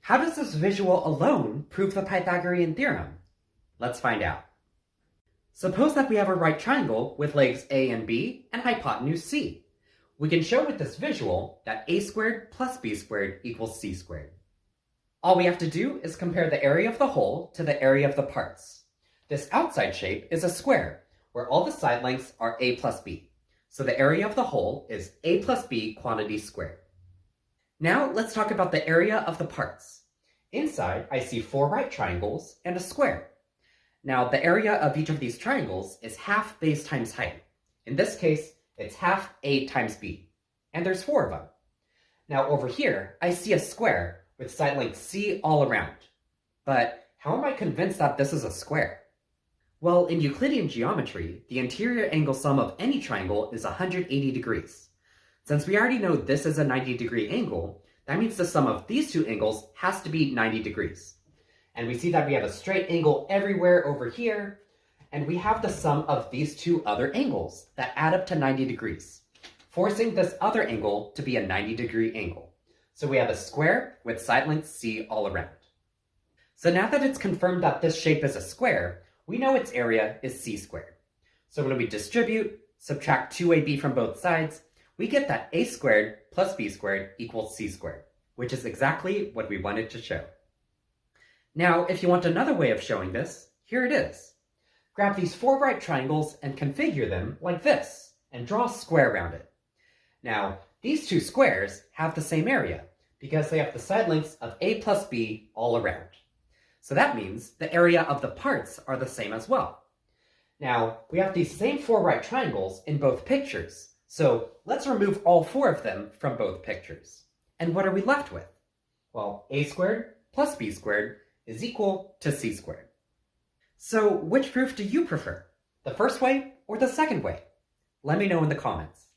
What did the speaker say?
How does this visual alone prove the Pythagorean theorem? Let's find out. Suppose that we have a right triangle with legs A and B and hypotenuse C. We can show with this visual that a squared plus b squared equals c squared. All we have to do is compare the area of the whole to the area of the parts. This outside shape is a square, where all the side lengths are a plus b. So the area of the whole is a plus b quantity squared. Now let's talk about the area of the parts. Inside, I see 4 right triangles and a square. Now the area of each of these triangles is half base times height. In this case, it's half a times b. And there's 4 of them. Now over here, I see a square with side length c all around. But how am I convinced that this is a square? Well, in Euclidean geometry, the interior angle sum of any triangle is 180 degrees. Since we already know this is a 90-degree angle, that means the sum of these two angles has to be 90 degrees. And we see that we have a straight angle everywhere over here, and we have the sum of these two other angles that add up to 90 degrees, forcing this other angle to be a 90-degree angle. So we have a square with side length c all around. So now that it's confirmed that this shape is a square, we know its area is c squared. So when we distribute, subtract 2ab from both sides, we get that a squared plus b squared equals c squared, which is exactly what we wanted to show. Now, if you want another way of showing this, here it is. Grab these 4 right triangles and configure them like this, and draw a square around it. Now, these two squares have the same area, because they have the side lengths of a plus b all around. So that means the area of the parts are the same as well. Now, we have these same 4 right triangles in both pictures, so let's remove all 4 of them from both pictures. And what are we left with? Well, a squared plus b squared is equal to c squared. So which proof do you prefer? The first way or the second way? Let me know in the comments.